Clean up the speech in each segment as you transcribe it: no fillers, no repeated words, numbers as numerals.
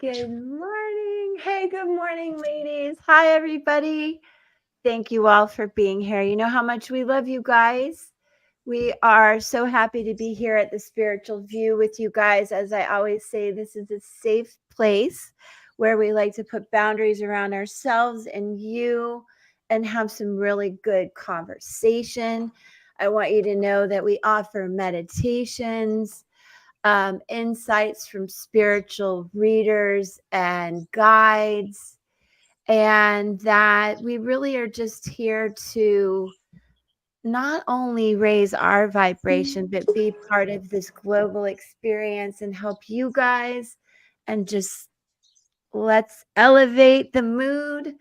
Good morning. Hey, good morning, ladies. Hi, everybody. Thank you all for being here. You know how much we love you guys. We are so happy to be here at the Spiritual View with you guys. As I always say, this is a safe place where we like to put boundaries around ourselves and you and have some really good conversation. I want you to know that we offer meditations, insights from spiritual readers and guides, and that we really are just here to not only raise our vibration, but be part of this global experience and help you guys. And just let's elevate the mood.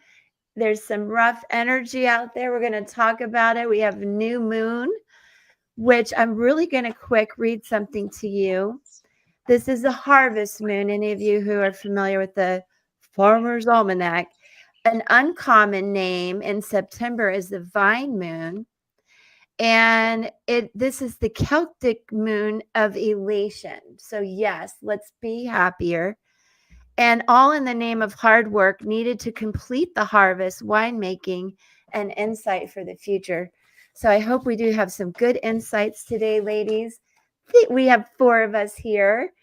There's some rough energy out there. We're going to talk about it. We have a new moon, which I'm really going to quick read something to you. This is the harvest moon. Any of you who are familiar with the Farmer's Almanac, an uncommon name in September is the vine moon. And this is the Celtic moon of elation. So yes, let's be happier. And all in the name of hard work needed to complete the harvest, winemaking, and insight for the future. So I hope we do have some good insights today, ladies. We have 4 of us here.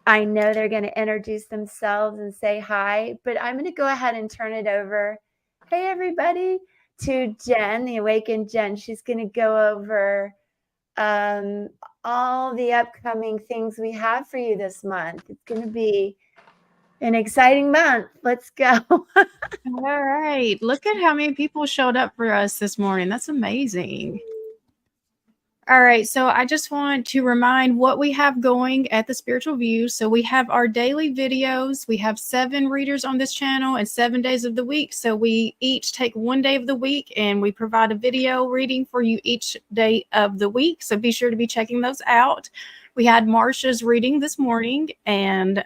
I know they're going to introduce themselves and say hi, but I'm going to go ahead and turn it over. Hey, everybody, to Jen, the Awakened Jen. She's going to go over all the upcoming things we have for you this month. It's going to be an exciting month. Let's go. All right. Look at how many people showed up for us this morning. That's amazing. All right. So I just want to remind what we have going at the Spiritual View. So we have our daily videos. We have 7 readers on this channel and 7 days of the week. So we each take one day of the week and we provide a video reading for you each day of the week. So be sure to be checking those out. We had Marsha's reading this morning, and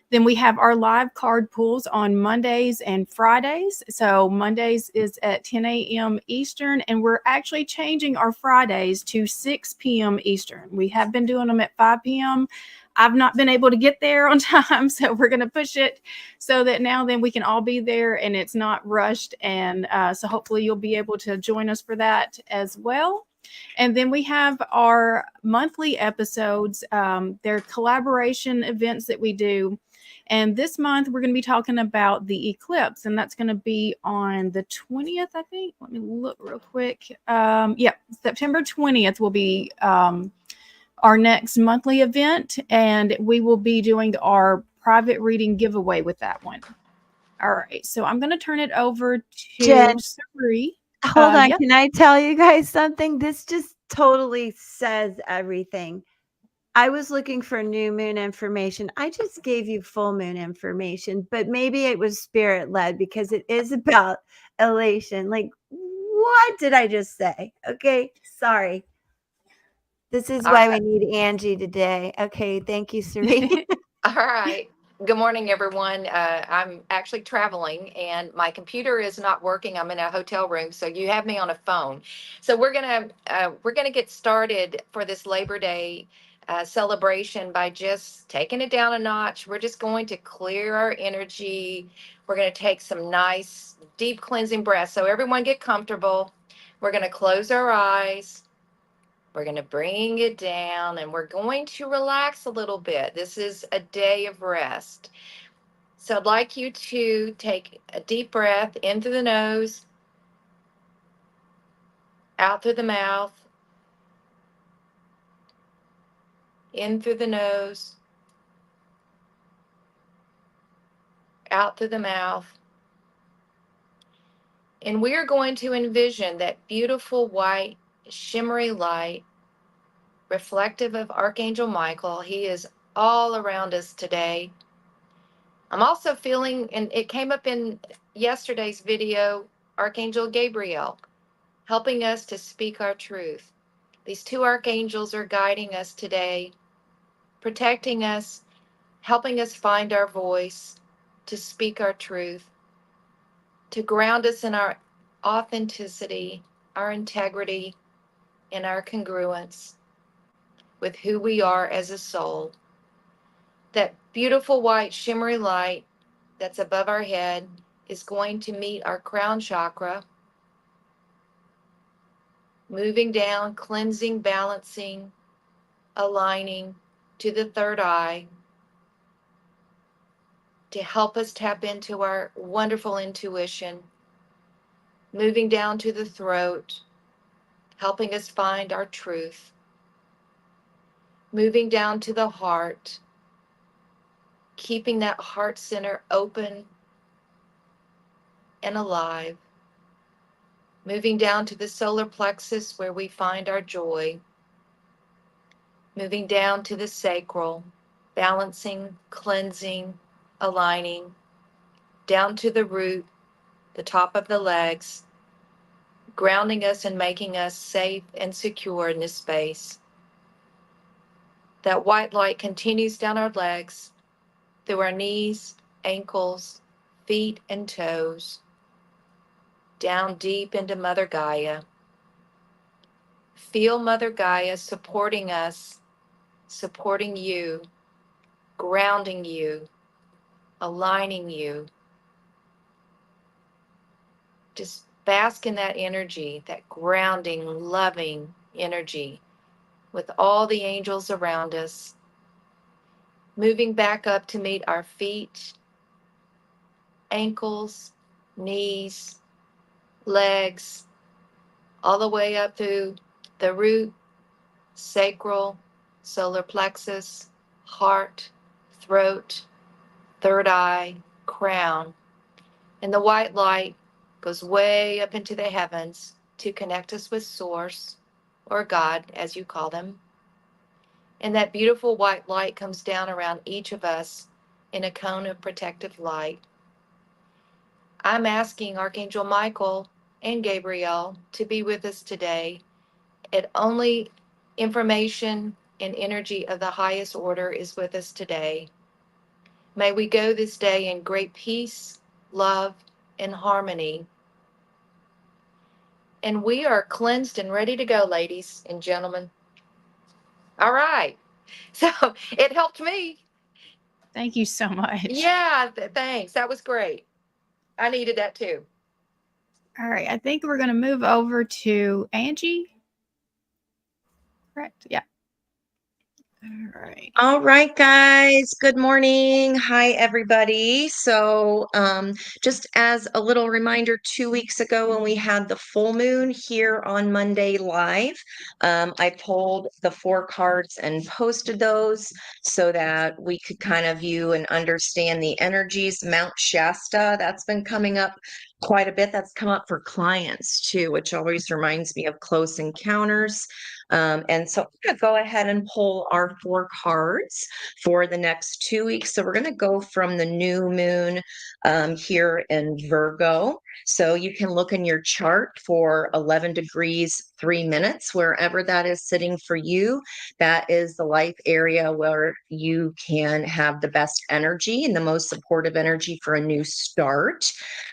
then we have our live card pulls on Mondays and Fridays. So Mondays is at 10 a.m. Eastern, and we're actually changing our Fridays to 6 p.m. Eastern. We have been doing them at 5 p.m. I've not been able to get there on time, so we're going to push it so that now then we can all be there and it's not rushed. And so hopefully you'll be able to join us for that as well. And then we have our monthly episodes. They're collaboration events that we do. And this month, we're going to be talking about the eclipse, and that's going to be on the 20th, I think. Let me look real quick. September 20th will be our next monthly event, and we will be doing our private reading giveaway with that one. All right, so I'm going to turn it over to Jen, Suri. hold on. Yeah. Can I tell you guys something? This just totally says everything. I was looking for new moon information. I just gave you full moon information, but maybe it was spirit led because it is about elation. Like, what did I just say? Okay, sorry. This is All why we right. need Angie today. Okay, thank you, Sari. All right. Good morning, everyone. I'm actually traveling and my computer is not working. I'm in a hotel room, so you have me on a phone. So we're gonna get started for this Labor Day celebration by just taking it down a notch. We're just going to clear our energy. We're going to take some nice deep cleansing breaths. So everyone get comfortable. We're going to close our eyes. We're going to bring it down and we're going to relax a little bit. This is a day of rest. So I'd like you to take a deep breath in through the nose, out through the mouth, in through the nose, out through the mouth. And we are going to envision that beautiful white shimmery light reflective of Archangel Michael. He is all around us today. I'm also feeling, and it came up in yesterday's video, Archangel Gabriel, helping us to speak our truth. These 2 archangels are guiding us today, protecting us, helping us find our voice, to speak our truth, to ground us in our authenticity, our integrity, and our congruence with who we are as a soul. That beautiful white shimmery light that's above our head is going to meet our crown chakra, moving down, cleansing, balancing, aligning to the third eye to help us tap into our wonderful intuition, moving down to the throat, helping us find our truth, moving down to the heart, keeping that heart center open and alive, moving down to the solar plexus where we find our joy, moving down to the sacral, balancing, cleansing, aligning, down to the root, the top of the legs, grounding us and making us safe and secure in this space. That white light continues down our legs, through our knees, ankles, feet, and toes, down deep into Mother Gaia. Feel Mother Gaia supporting us, supporting you, grounding you, aligning you. Just bask in that energy, that grounding, loving energy with all the angels around us. Moving back up to meet our feet, ankles, knees, legs, all the way up through the root, sacral, solar plexus, heart, throat, third eye, crown. And the white light goes way up into the heavens to connect us with Source, or God, as you call them. And that beautiful white light comes down around each of us in a cone of protective light. I'm asking Archangel Michael and Gabriel to be with us today. It only information and energy of the highest order is with us today. May we go this day in great peace, love, and harmony. And we are cleansed and ready to go, ladies and gentlemen. All right. So it helped me. Thank you so much. Yeah, thanks. That was great. I needed that too. All right. I think we're going to move over to Angie. Correct. Yeah. All right. All right, guys. Good morning. Hi, everybody. So, just as a little reminder, 2 weeks ago when we had the full moon here on Monday Live, I pulled the 4 cards and posted those so that we could kind of view and understand the energies. Mount Shasta, that's been coming up quite a bit. That's come up for clients too, which always reminds me of Close Encounters. And so I'm going to go ahead and pull our 4 cards for the next 2 weeks. So we're going to go from the new moon here in Virgo. So you can look in your chart for 11 degrees, 3 minutes, wherever that is sitting for you. That is the life area where you can have the best energy and the most supportive energy for a new start.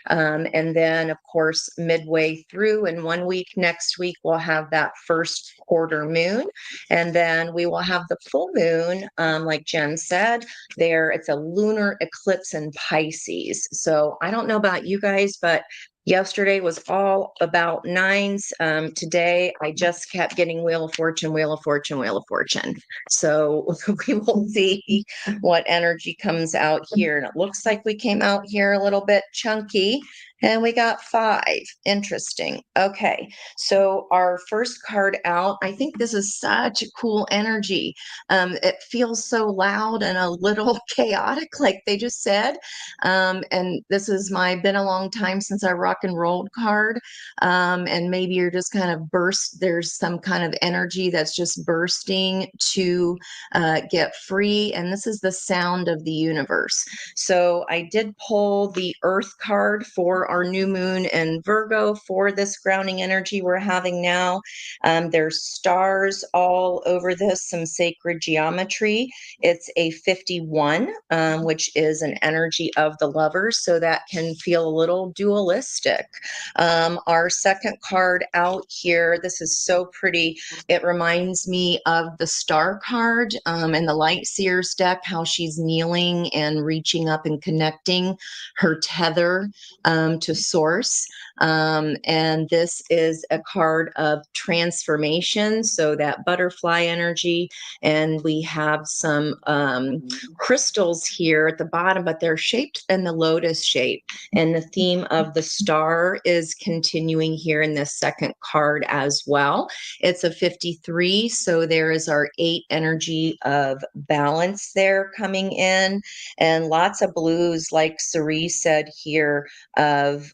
And then, of course, midway through in 1 week, next week, we'll have that first quarter moon. And then we will have the full moon, like Jen said, there. It's a lunar eclipse in Pisces. So I don't know about you guys, but yesterday was all about 9s. Today, I just kept getting Wheel of Fortune, Wheel of Fortune, Wheel of Fortune. So we will see what energy comes out here. And it looks like we came out here a little bit chunky. And we got 5. Interesting. Okay. So our first card out, I think this is such a cool energy. It feels so loud and a little chaotic, like they just said. And this is been a long time since I rock and rolled card. And maybe you're just kind of there's some kind of energy that's just bursting to get free. And this is the sound of the universe. So I did pull the Earth card for our new moon in Virgo for this grounding energy we're having now. There's stars all over this, some sacred geometry. It's a 51, which is an energy of the lovers, so that can feel a little dualistic. Our second card out here, this is so pretty. It reminds me of the Star card in the Light Seers deck, how she's kneeling and reaching up and connecting her tether to Source. And this is a card of transformation, so that butterfly energy. And we have some crystals here at the bottom, but they're shaped in the lotus shape. And the theme of the star is continuing here in this second card as well. It's a 53, so there is our 8 energy of balance there coming in, and lots of blues, like Cerise said here, of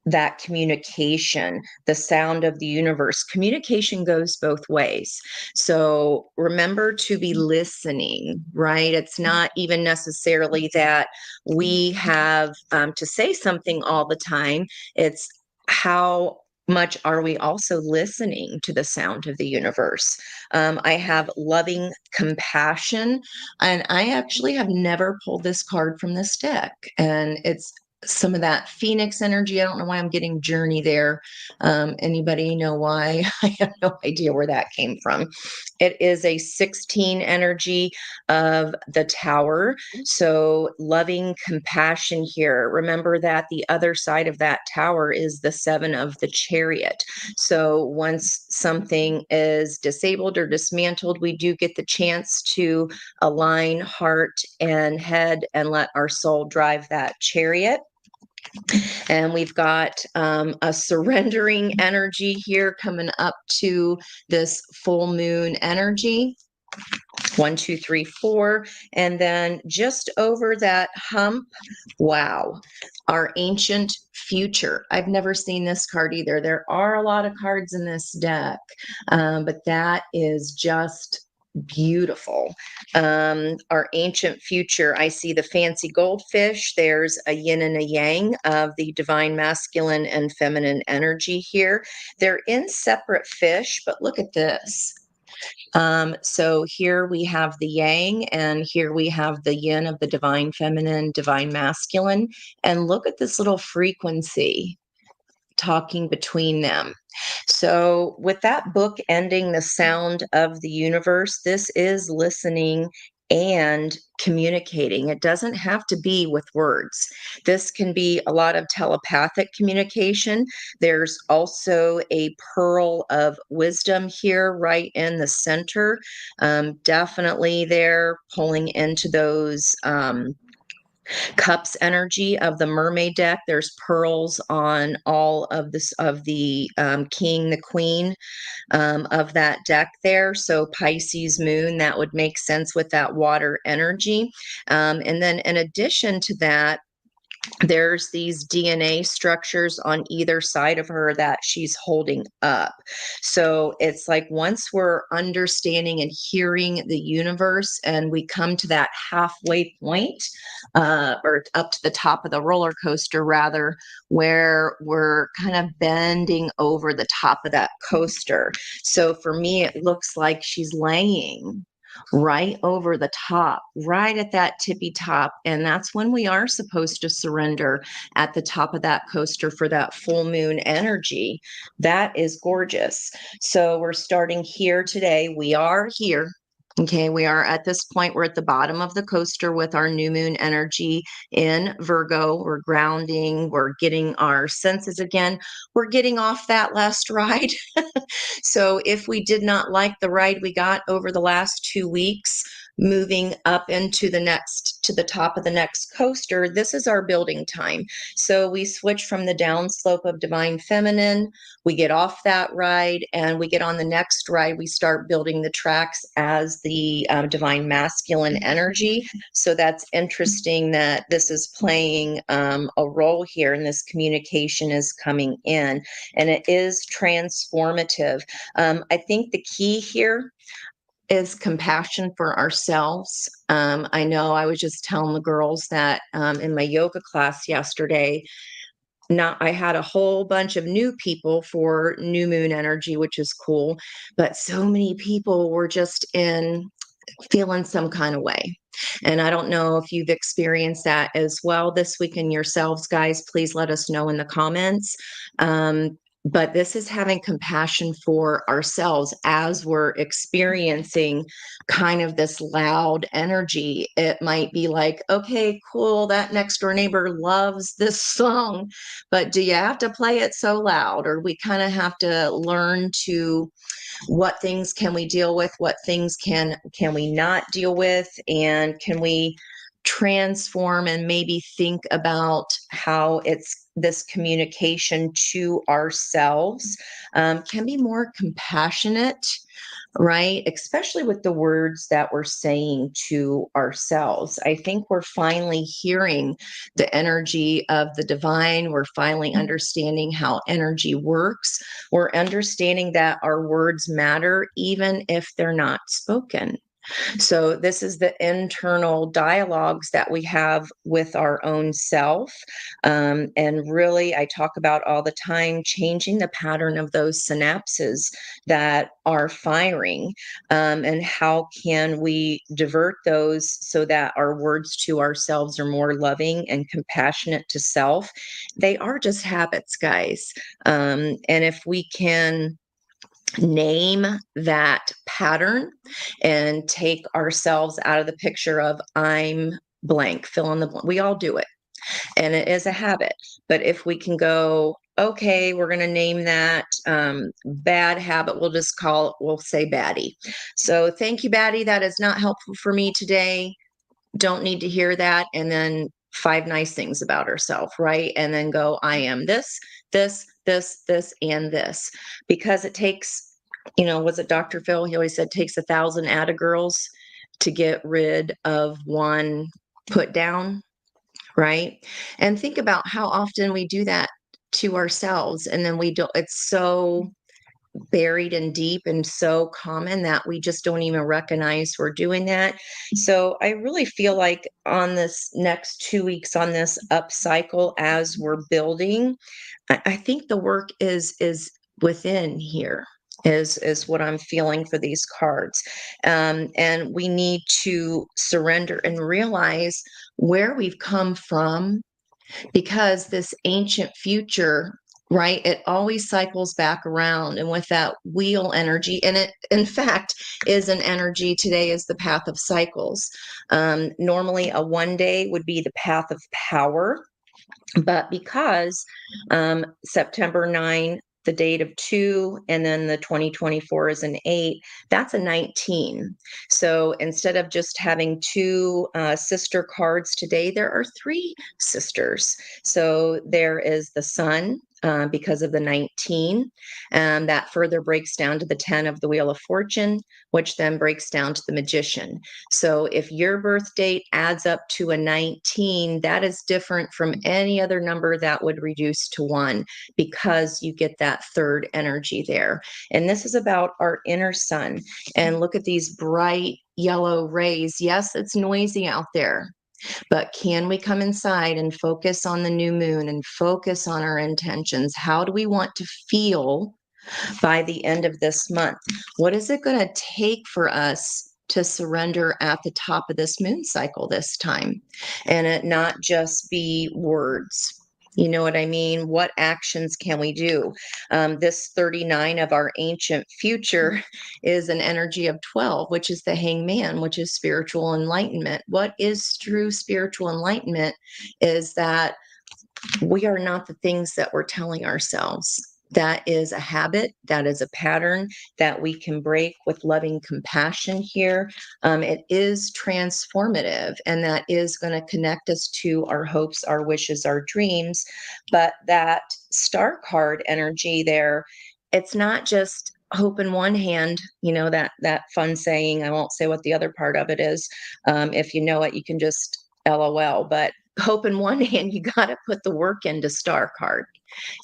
that communication, the sound of the universe. Communication goes both ways. So remember to be listening, right? It's not even necessarily that we have to say something all the time. It's how much are we also listening to the sound of the universe? I have loving compassion, and I actually have never pulled this card from this deck. And it's some of that Phoenix energy. I don't know why I'm getting journey there. Anybody know why? I have no idea where that came from. It is a 16 energy of the Tower. So loving compassion here. Remember that the other side of that Tower is the 7 of the Chariot. So once something is disabled or dismantled, we do get the chance to align heart and head and let our soul drive that chariot. And we've got a surrendering energy here coming up to this full moon energy. 1, 2, 3, 4. And then just over that hump, wow, our ancient future. I've never seen this card either. There are a lot of cards in this deck, but that is just beautiful. Our ancient future, I see the fancy goldfish. There's a yin and a yang of the divine masculine and feminine energy here. They're in separate fish, but look at this. So here we have the yang, and here we have the yin of the divine feminine, divine masculine. And look at this little frequency talking between them. So with that book ending the sound of the universe, this is listening and communicating. It doesn't have to be with words. This can be a lot of telepathic communication. There's also a pearl of wisdom here right in the center. Definitely there pulling into those cups energy of the mermaid deck. There's pearls on all of this of the king, the queen of that deck there. So Pisces moon, that would make sense with that water energy. And then in addition to that, there's these DNA structures on either side of her that she's holding up. So it's like once we're understanding and hearing the universe and we come to that halfway point, or up to the top of the roller coaster, rather, where we're kind of bending over the top of that coaster. So for me, it looks like she's laying right over the top, right at that tippy top. And that's when we are supposed to surrender, at the top of that coaster for that full moon energy. That is gorgeous. So we're starting here today. We are here. Okay, we are at this point. We're at the bottom of the coaster with our new moon energy in Virgo. We're grounding, we're getting our senses again. We're getting off that last ride. So if we did not like the ride we got over the last 2 weeks, moving up into the next, to the top of the next coaster, this is our building time. So we switch from the downslope of divine feminine, we get off that ride, and we get on the next ride. We start building the tracks as the divine masculine energy. So that's interesting that this is playing a role here, and this communication is coming in, and it is transformative. I think the key here is compassion for ourselves. I know I was just telling the girls that in my yoga class yesterday, I had a whole bunch of new people for new moon energy, which is cool, but so many people were just in feeling some kind of way. And I don't know if you've experienced that as well this weekend yourselves, guys. Please let us know in the comments. But this is having compassion for ourselves as we're experiencing kind of this loud energy. It might be like, okay, cool, that next door neighbor loves this song, but do you have to play it so loud? Or we kind of have to learn to what things can we deal with, what things can we not deal with, and can we transform and maybe think about how it's this communication to ourselves can be more compassionate, right? Especially with the words that we're saying to ourselves. I think we're finally hearing the energy of the divine. We're finally understanding how energy works. We're understanding that our words matter, even if they're not spoken. So, this is the internal dialogues that we have with our own self. And really, I talk about all the time changing the pattern of those synapses that are firing. And how can we divert those so that our words to ourselves are more loving and compassionate to self? They are just habits, guys. And if we can name that pattern and take ourselves out of the picture of I'm blank, fill in the blank. We all do it, and it is a habit. But if we can go, okay, we're going to name that bad habit, we'll say baddie. So thank you, baddie. That is not helpful for me today. Don't need to hear that. And then 5 nice things about herself, right? And then go, I am this, and this. Because it takes, was it Dr. Phil? He always said takes 1,000 Atta girls to get rid of one put down, right? And think about how often we do that to ourselves. And then we don't, it's so buried and deep and so common that we just don't even recognize we're doing that. So I really feel like on this next 2 weeks on this up cycle, as we're building, I think the work is within here. Is what I'm feeling for these cards. And we need to surrender and realize where we've come from, because this ancient future, right, it always cycles back around. And with that wheel energy, and it in fact is an energy, today is the path of cycles. Normally a 1 day would be the path of power, but because September 9, the date of 2, and then the 2024 is an 8, that's a 19. So instead of just having 2 sister cards today, there are 3 sisters. So there is the sun, because of the 19, and that further breaks down to the 10 of the Wheel of Fortune, which then breaks down to the Magician. So if your birth date adds up to a 19, that is different from any other number that would reduce to 1, because you get that third energy there. And this is about our inner sun. And look at these bright yellow rays. Yes, it's noisy out there, but can we come inside and focus on the new moon and focus on our intentions? How do we want to feel by the end of this month? What is it going to take for us to surrender at the top of this moon cycle this time, and it not just be words? You know what I mean? What actions can we do? This 39 of our ancient future is an energy of 12, which is the hangman, which is spiritual enlightenment. What is true spiritual enlightenment is that we are not the things that we're telling ourselves. That is a habit, that is a pattern that we can break with loving compassion here. It is transformative, and that is going to connect us to our hopes, our wishes, our dreams. But that star card energy there, it's not just hope in one hand, that fun saying. I won't say what the other part of it is. If you know it, you can just LOL. But hope in one hand, you got to put the work into star card.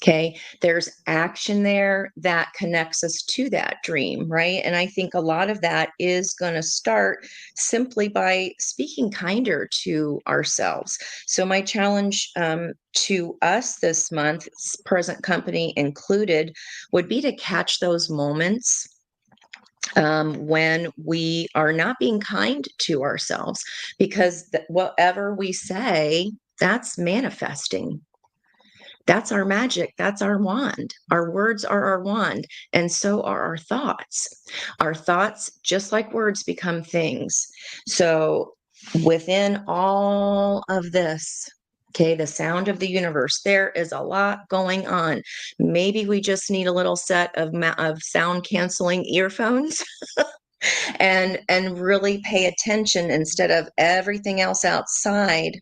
Okay. There's action there that connects us to that dream, right? And I think a lot of that is going to start simply by speaking kinder to ourselves. So, my challenge to us this month, present company included, would be to catch those moments when we are not being kind to ourselves, because whatever we say, that's manifesting. That's our magic. That's our wand. Our words are our wand, and so are our thoughts. Our thoughts, just like words, become things. So, within all of this, okay, the sound of the universe, there is a lot going on. Maybe we just need a little set of sound canceling earphones and really pay attention instead of everything else outside.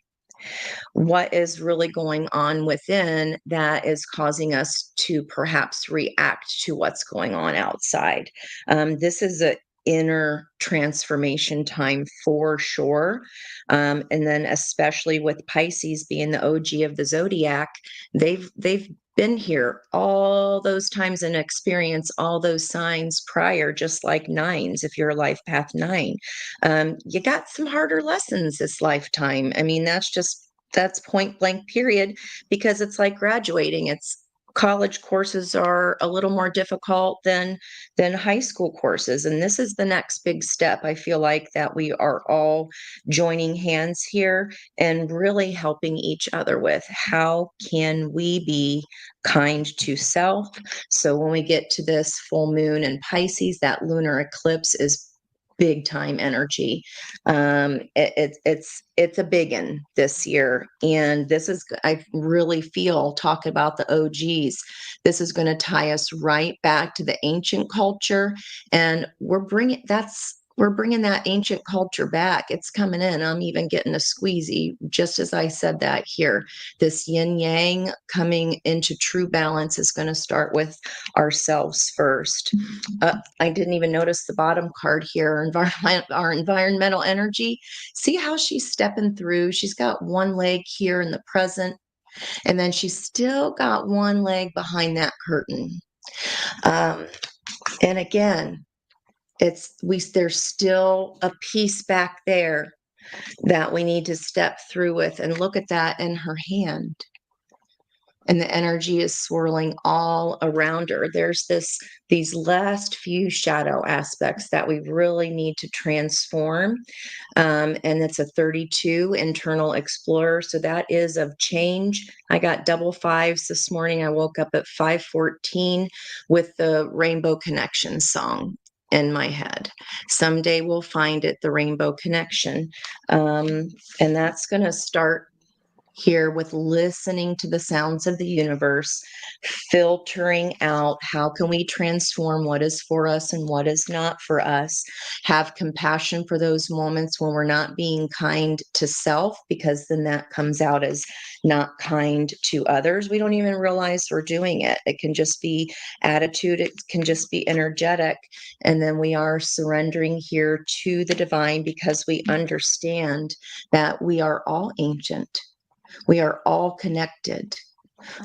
What is really going on within that is causing us to perhaps react to what's going on outside. This is an inner transformation time for sure. And then especially with Pisces being the OG of the zodiac, they've been here all those times and experience all those signs prior, just like nines. If you're a life path 9, you got some harder lessons this lifetime. I mean, that's point blank period, because it's like graduating. It's college courses are a little more difficult than high school courses, and this is the next big step. I feel like that we are all joining hands here and really helping each other with how can we be kind to self. So when we get to this full moon in Pisces, that lunar eclipse is big time energy. It's a big one this year, and this is, I really feel, talk about the OGs. This is going to tie us right back to the ancient culture, and we're bringing that ancient culture back. It's coming in. I'm even getting a squeezy just as I said that here. This yin yang coming into true balance is going to start with ourselves first. I didn't even notice the bottom card here, our environmental energy. See how she's stepping through? She's got one leg here in the present, and then she's still got one leg behind that curtain. And again, there's still a piece back there that we need to step through with, and look at that in her hand. And the energy is swirling all around her. There's these last few shadow aspects that we really need to transform. And it's a 32 internal explorer. So that is of change. I got double fives this morning. I woke up at 5:14 with the Rainbow Connection song in my head. Someday we'll find it, the Rainbow Connection. And that's going to start here with listening to the sounds of the universe, filtering out how can we transform what is for us and what is not for us, have compassion for those moments when we're not being kind to self, because then that comes out as not kind to others. We don't even realize we're doing it. It can just be attitude, it can just be energetic, and then we are surrendering here to the divine, because we understand that we are all ancient. We are all connected.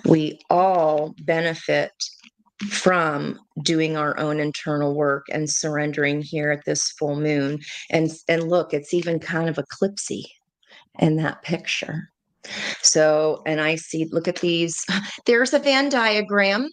We all benefit from doing our own internal work and surrendering here at this full moon. And look, it's even kind of eclipsy in that picture. So, and I see, look at these. There's a Venn diagram.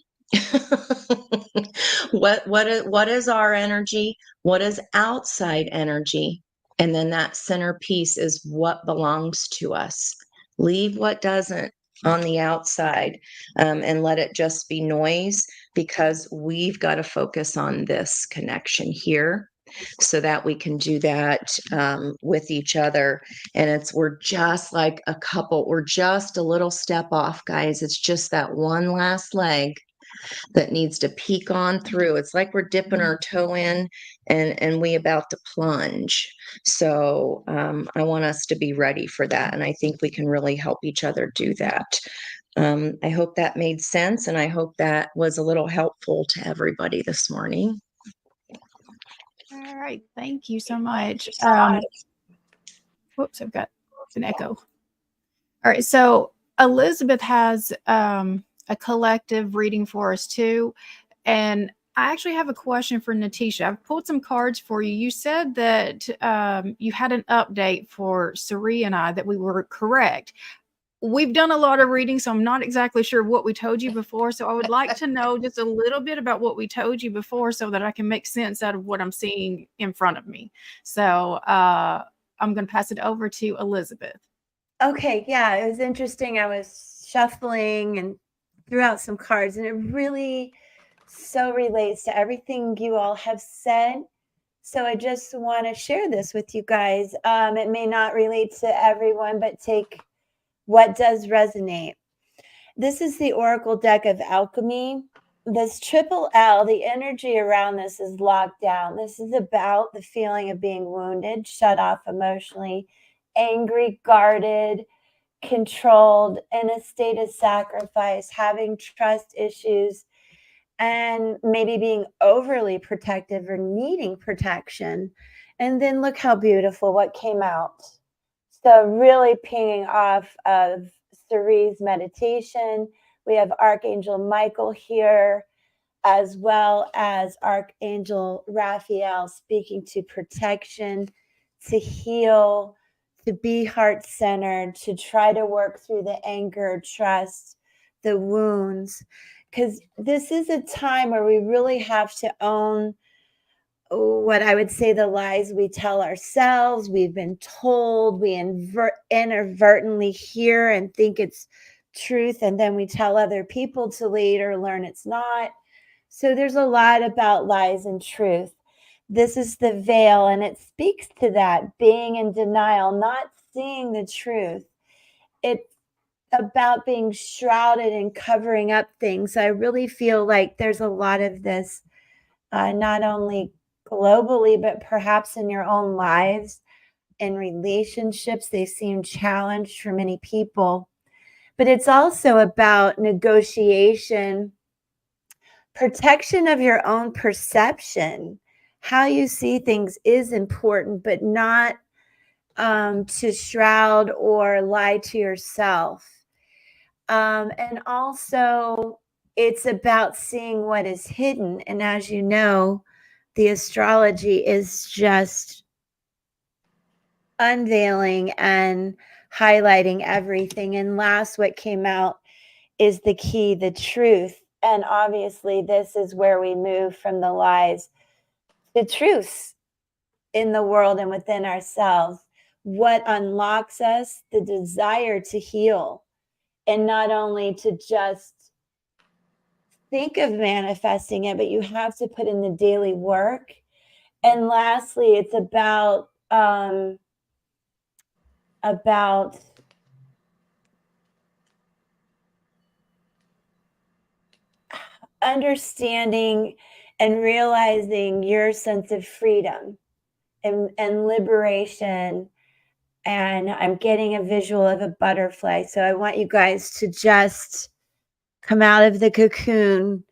What is our energy? What is outside energy? And then that centerpiece is what belongs to us. Leave what doesn't on the outside, and let it just be noise, because we've got to focus on this connection here so that we can do that with each other. And we're just like a couple. We're just a little step off, guys. It's just that one last leg that needs to peek on through. It's like we're dipping our toe in and we about to plunge. So I want us to be ready for that. And I think we can really help each other do that. I hope that made sense. And I hope that was a little helpful to everybody this morning. All right. Thank you so much. Whoops, I've got an echo. All right. So Elizabeth has a collective reading for us too. And I actually have a question for Natisha. I've pulled some cards for you. You said that you had an update for Sari and I that we were correct. We've done a lot of reading, so I'm not exactly sure what we told you before. So I would like to know just a little bit about what we told you before so that I can make sense out of what I'm seeing in front of me. So I'm going to pass it over to Elizabeth. Okay, yeah, it was interesting. I was shuffling and threw out some cards, and it really so relates to everything you all have said. So I just want to share this with you guys. It may not relate to everyone, but take what does resonate. This is the Oracle deck of Alchemy. This triple L, the energy around this is locked down. This is about the feeling of being wounded, shut off emotionally, angry, guarded, controlled, in a state of sacrifice, having trust issues, and maybe being overly protective or needing protection. And then look how beautiful what came out. So, really pinging off of Cerie's meditation, we have Archangel Michael here, as well as Archangel Raphael speaking to protection, to heal, to be heart centered, to try to work through the anger, trust, the wounds. Because this is a time where we really have to own what I would say the lies we tell ourselves. We've been told, we inadvertently hear and think it's truth, and then we tell other people to later learn it's not. So there's a lot about lies and truth. This is the veil, and it speaks to that being in denial, not seeing the truth. It's about being shrouded and covering up things. I really feel like there's a lot of this, not only globally, but perhaps in your own lives, in relationships. They seem challenged for many people. But it's also about negotiation, protection of your own perception. How you see things is important, but not to shroud or lie to yourself. And also, it's about seeing what is hidden. And as you know, the astrology is just unveiling and highlighting everything. And last, what came out is the key, the truth. And obviously, this is where we move from the lies to truths in the world and within ourselves. What unlocks us? The desire to heal, and not only to just think of manifesting it, but you have to put in the daily work. And lastly, it's about understanding and realizing your sense of freedom and liberation. And I'm getting a visual of a butterfly. So I want you guys to just come out of the cocoon,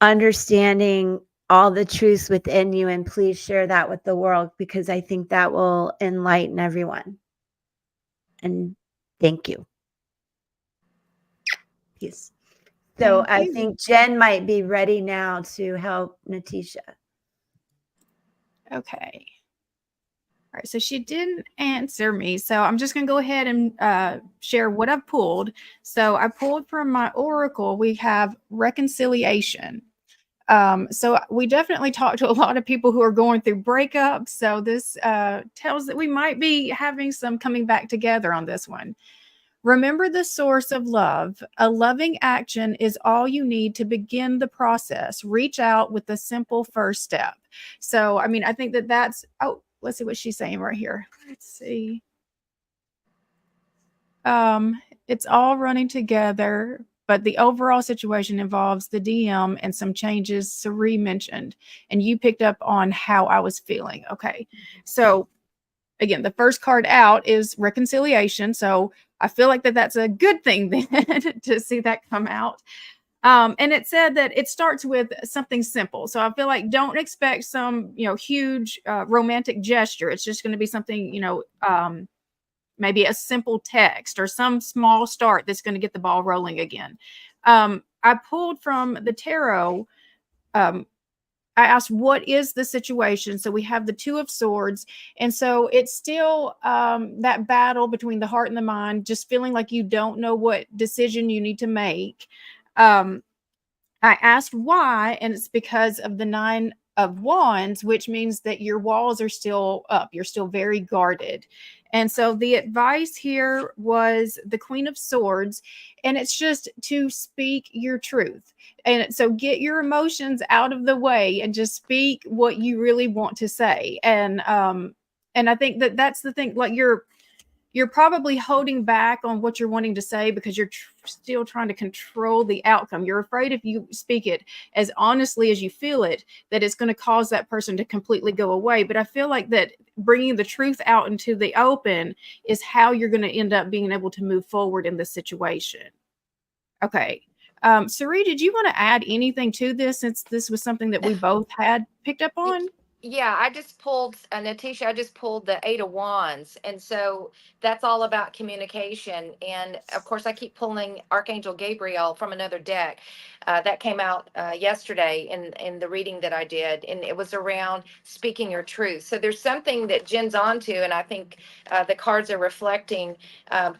understanding all the truths within you, and please share that with the world, because I think that will enlighten everyone. And thank you. Peace. So Thank I you. think Jen might be ready now to help Natisha. Okay. All right, so she didn't answer me, so I'm just going to go ahead and share what I've pulled. So I pulled from my oracle, we have reconciliation. So we definitely talked to a lot of people who are going through breakups. So this tells that we might be having some coming back together on this one. Remember the source of love. A loving action is all you need to begin the process. Reach out with the simple first step. So, I mean, I think that that's, oh, let's see what she's saying right here. Let's see. It's all running together, but the overall situation involves the DM and some changes Sari mentioned, and you picked up on how I was feeling. Okay. So again, the first card out is reconciliation. So I feel like that's a good thing then to see that come out. And it said that it starts with something simple. So I feel like don't expect some, huge romantic gesture. It's just going to be something, maybe a simple text or some small start that's going to get the ball rolling again. I pulled from the tarot. I asked, what is the situation? So we have the Two of Swords. And so it's still that battle between the heart and the mind, just feeling like you don't know what decision you need to make. I asked why, and it's because of the Nine of Wands, which means that your walls are still up. You're still very guarded. And so the advice here was the Queen of Swords, and it's just to speak your truth. And so get your emotions out of the way and just speak what you really want to say. And I think that that's the thing. Like you're probably holding back on what you're wanting to say because you're still trying to control the outcome. You're afraid if you speak it as honestly as you feel it, that it's going to cause that person to completely go away. But I feel like that bringing the truth out into the open is how you're going to end up being able to move forward in this situation. Okay. Sari, did you want to add anything to this since this was something that we both had picked up on? Yeah, I just pulled, Natisha, I just pulled the Eight of Wands. And so that's all about communication. And of course, I keep pulling Archangel Gabriel from another deck. That came out yesterday in the reading that I did. And it was around speaking your truth. So there's something that Jen's onto. And I think the cards are reflecting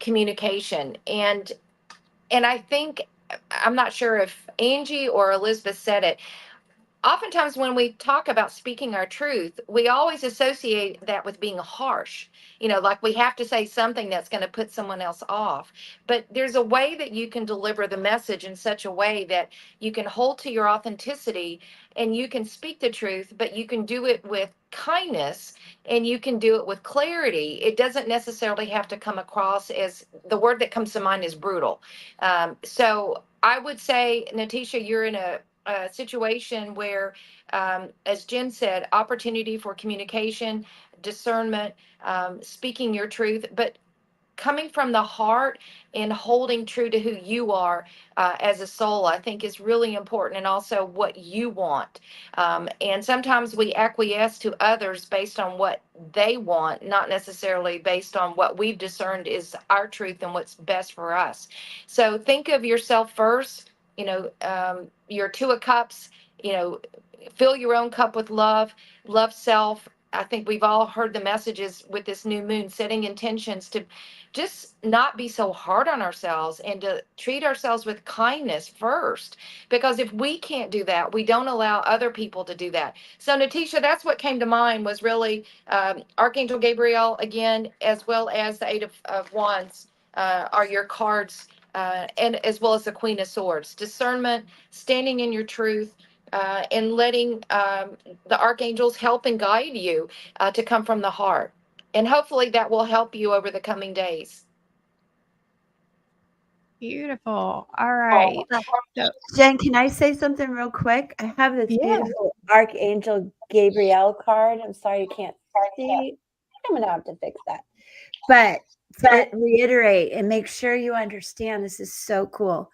communication. And I think, I'm not sure if Angie or Elizabeth said it, oftentimes when we talk about speaking our truth, we always associate that with being harsh. Like we have to say something that's going to put someone else off. But there's a way that you can deliver the message in such a way that you can hold to your authenticity and you can speak the truth, but you can do it with kindness and you can do it with clarity. It doesn't necessarily have to come across as, the word that comes to mind is brutal. So I would say, Natisha, you're in a situation where, as Jen said, opportunity for communication, discernment, speaking your truth, but coming from the heart and holding true to who you are as a soul, I think is really important, and also what you want. And sometimes we acquiesce to others based on what they want, not necessarily based on what we've discerned is our truth and what's best for us. So think of yourself first, your Two of Cups, fill your own cup with love, love self. I think we've all heard the messages with this new moon, setting intentions to just not be so hard on ourselves and to treat ourselves with kindness first. Because if we can't do that, we don't allow other people to do that. So, Natisha, that's what came to mind was really Archangel Gabriel again, as well as the Eight of Wands are your cards, and as well as the Queen of Swords. Discernment, standing in your truth, and letting the archangels help and guide you to come from the heart. And hopefully that will help you over the coming days. Beautiful. All right. So, Jen, can I say something real quick? I have this yeah. beautiful Archangel Gabriel card. I'm sorry you can't see. I'm going to have to fix that. But to reiterate and make sure you understand, this is so cool.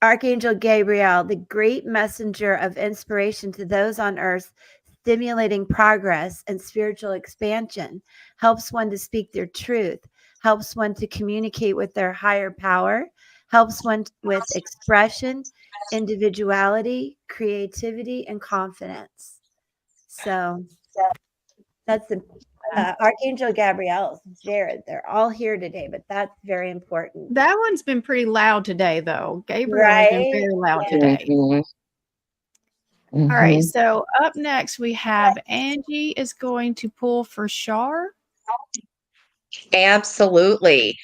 Archangel Gabriel, the great messenger of inspiration to those on earth, stimulating progress and spiritual expansion, helps one to speak their truth, helps one to communicate with their higher power, helps one with expression, individuality, creativity, and confidence. So that's the Archangel Gabriel. They're all here today, but that's very important. That one's been pretty loud today, though. Gabriel has been Right? very loud Yeah. today. Mhm. All right. So up next, we have Angie is going to pull for Shar. Absolutely.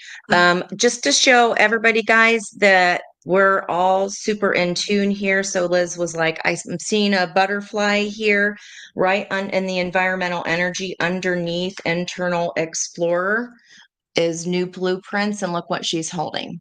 Just to show everybody, guys, that we're all super in tune here. So Liz was like, I'm seeing a butterfly here, right on in the environmental energy underneath internal explorer is new blueprints, and look what she's holding.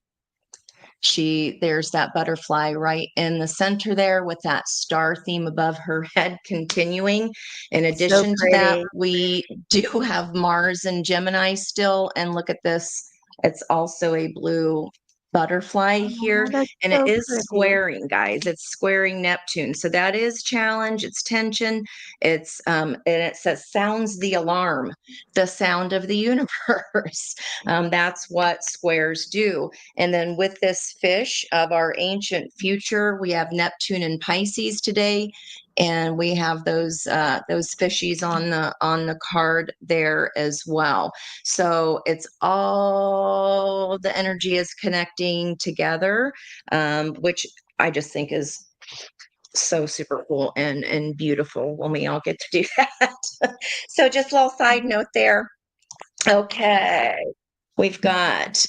There's that butterfly right in the center there with that star theme above her head continuing. In addition to that, pretty. we do have Mars and Gemini still. And look at this. It's also a blue butterfly here, Oh, that's and it so is pretty. squaring, guys. It's squaring Neptune. So that is challenge, it's tension, it's and it says sounds the alarm, the sound of the universe. That's what squares do. And then with this fish of our ancient future, we have Neptune and Pisces today, and we have those fishies on the card there as well. So it's all the energy is connecting together, which I just think is so super cool and beautiful when we all get to do that. So just a little side note there. Okay. We've got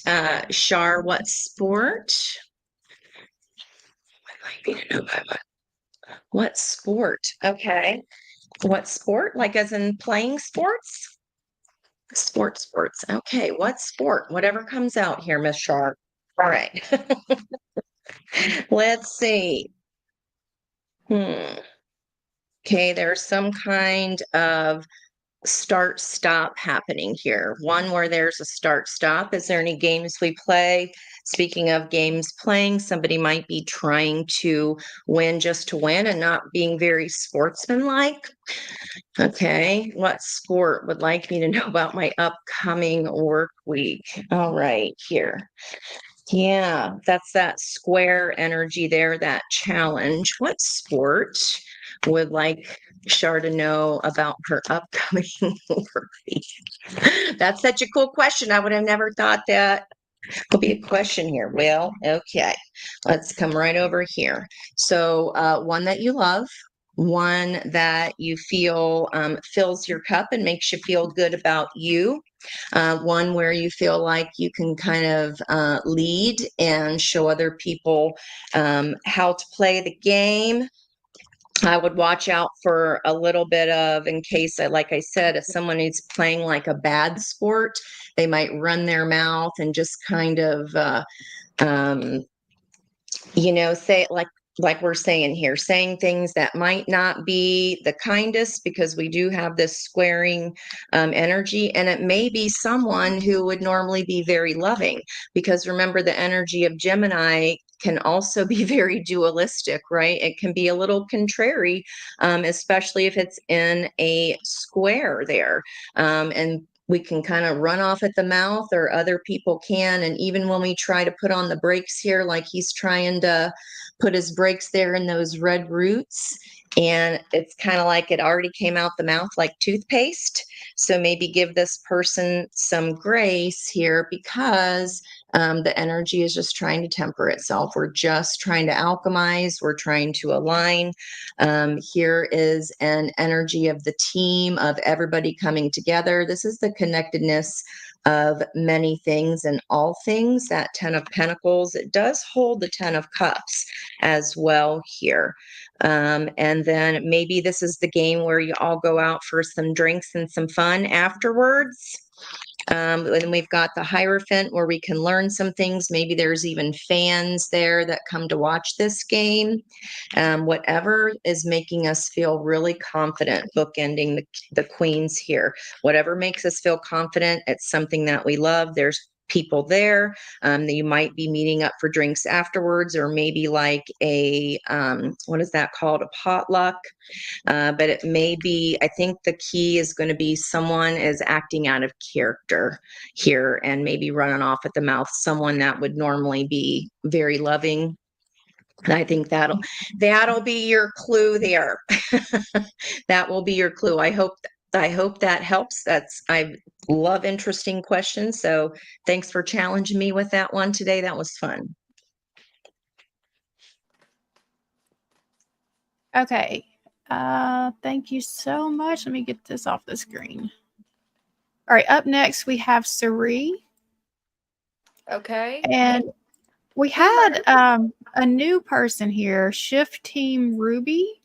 Shar, what sport? I'd like me to know what sport? Okay. What sport? Like as in playing sports? Sports. Okay. What sport? Whatever comes out here, Miss Shar. All right. Let's see. Okay, there's some kind of start stop happening here. One where there's a start stop. Is there any games we play? Speaking of games playing, somebody might be trying to win just to win and not being very sportsmanlike. Okay, what sport would like me to know about my upcoming work week? All right, here. Yeah, that's that square energy there, that challenge. What sport would like Shar to know about her upcoming work week? That's such a cool question. I would have never thought that would be a question here. Well, okay, let's come right over here. So, one that you love, one that you feel fills your cup and makes you feel good about you, one where you feel like you can kind of lead and show other people how to play the game. I would watch out for a little bit of, in case, like I said, if someone is playing like a bad sport, they might run their mouth and just kind of, um, say like we're saying here, saying things that might not be the kindest, because we do have this squaring energy, and it may be someone who would normally be very loving, because remember, the energy of Gemini can also be very dualistic, right? It can be a little contrary, especially if it's in a square there. And we can kind of run off at the mouth, or other people can. And even when we try to put on the brakes here, like he's trying to put his brakes there in those red roots, and it's kind of like it already came out the mouth like toothpaste. So maybe give this person some grace here, because the energy is just trying to temper itself. We're just trying to alchemize. We're trying to align. Here is an energy of the team, of everybody coming together. This is the connectedness of many things and all things. That 10 of Pentacles, it does hold the 10 of Cups as well here. And then maybe this is the game where you all go out for some drinks and some fun afterwards. And we've got the Hierophant, where we can learn some things. Maybe there's even fans there that come to watch this game. Whatever is making us feel really confident, bookending the queens here. Whatever makes us feel confident, it's something that we love. There's people there that you might be meeting up for drinks afterwards, or maybe like a what is that called, a potluck. But it may be, I think the key is going to be someone is acting out of character here and maybe running off at the mouth, someone that would normally be very loving. And I think that'll be your clue there. That will be your clue. I hope that helps. I love interesting questions. So thanks for challenging me with that one today. That was fun. Okay. Thank you so much. Let me get this off the screen. All right. Up next, we have Sari. Okay. And we had a new person here, Shift Team Ruby.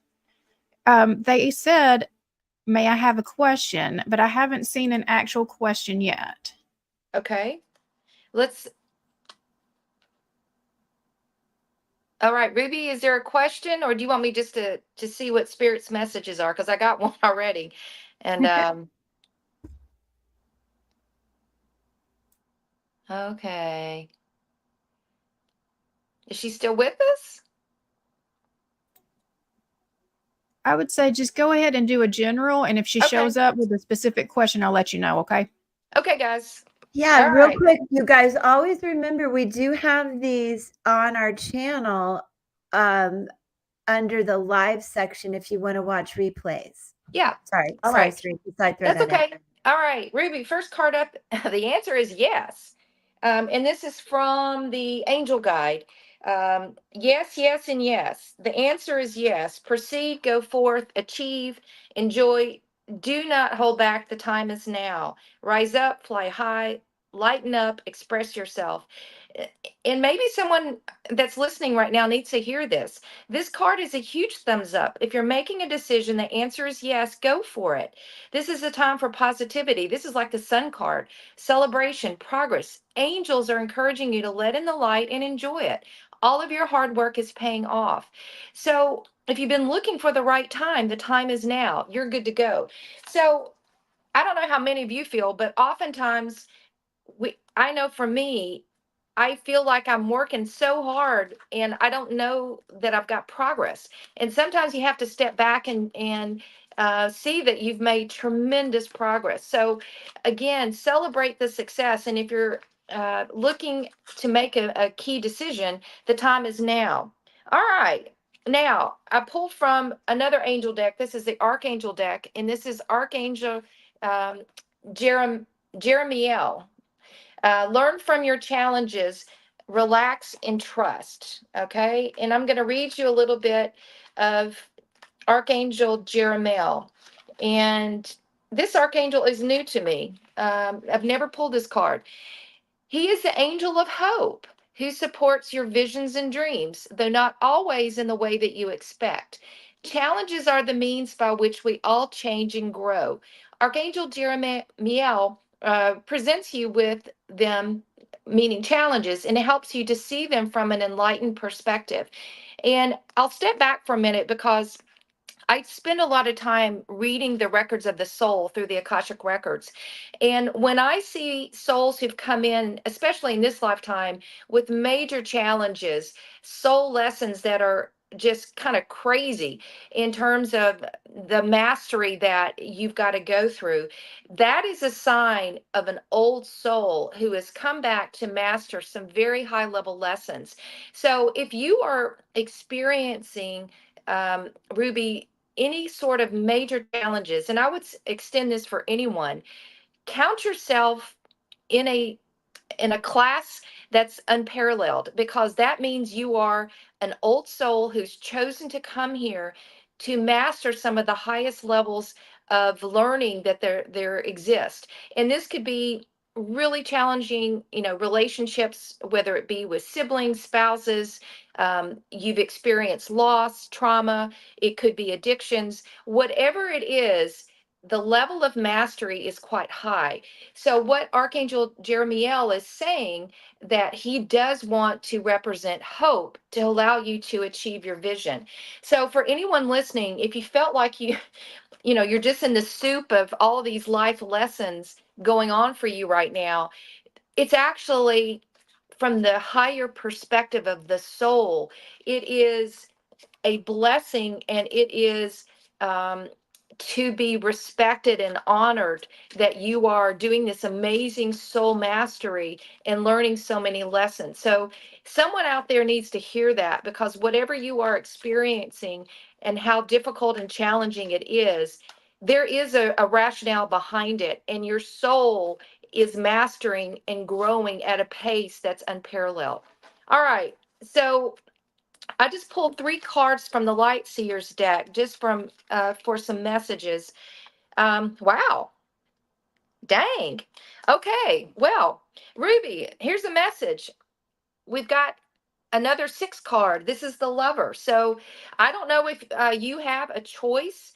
They said, may I have a question? But I haven't seen an actual question yet. Okay. All right, Ruby, is there a question, or do you want me just to see what Spirit's messages are? Because I got one already. And okay. Is she still with us? I would say just go ahead and do a general, and if she Okay. shows up with a specific question, I'll let you know, okay? Okay, guys. Yeah, All real right. quick, you guys always remember we do have these on our channel under the live section if you want to watch replays. Yeah. Sorry, All sorry, right. Sri. I throw That's that in. okay. All right, Ruby, first card up. The answer is yes. And this is from the Angel Guide. Yes, yes, and yes. The answer is yes. Proceed, go forth, achieve, enjoy. Do not hold back. The time is now. Rise up, fly high, lighten up, express yourself. And maybe someone that's listening right now needs to hear this. This card is a huge thumbs up. If you're making a decision, the answer is yes, go for it. This is a time for positivity. This is like the sun card, celebration, progress. Angels are encouraging you to let in the light and enjoy it. All of your hard work is paying off. So if you've been looking for the right time, the time is now. You're good to go. So I don't know how many of you feel, but oftentimes I know for me, I feel like I'm working so hard and I don't know that I've got progress. And sometimes you have to step back and see that you've made tremendous progress. So again, celebrate the success. And if you're looking to make a key decision, the time is now. All right. Now, I pulled from another angel deck. This is the Archangel deck, and this is Archangel um, Jeremiel. Learn from your challenges, relax and trust. Okay. And I'm going to read you a little bit of Archangel Jeremiel. And this archangel is new to me. I've never pulled this card. He is the angel of hope who supports your visions and dreams, though not always in the way that you expect. Challenges are the means by which we all change and grow. Archangel Jeremiel presents you with them, meaning challenges, and it helps you to see them from an enlightened perspective. And I'll step back for a minute because I spend a lot of time reading the records of the soul through the Akashic records. And when I see souls who've come in, especially in this lifetime, with major challenges, soul lessons that are just kind of crazy in terms of the mastery that you've got to go through, that is a sign of an old soul who has come back to master some very high level lessons. So if you are experiencing Ruby, any sort of major challenges, and I would extend this for anyone, count yourself in a class that's unparalleled, because that means you are an old soul who's chosen to come here to master some of the highest levels of learning that there exist. And this could be really challenging, relationships, whether it be with siblings, spouses, you've experienced loss, trauma, it could be addictions, whatever it is, the level of mastery is quite high. So what Archangel Jeremiel is saying, that he does want to represent hope to allow you to achieve your vision. So for anyone listening, if you felt like you're just in the soup of all these life lessons going on for you right now, it's actually from the higher perspective of the soul. It is a blessing, and it is um, to be respected and honored that you are doing this amazing soul mastery and learning so many lessons. So someone out there needs to hear that, because whatever you are experiencing and how difficult and challenging it is, there is a rationale behind it, and your soul is mastering and growing at a pace that's unparalleled. All right. So I just pulled 3 cards from the Light Seers deck, just from for some messages. Wow, dang. Okay, well, Ruby, here's a message. We've got another 6 card. This is the Lover. So I don't know if you have a choice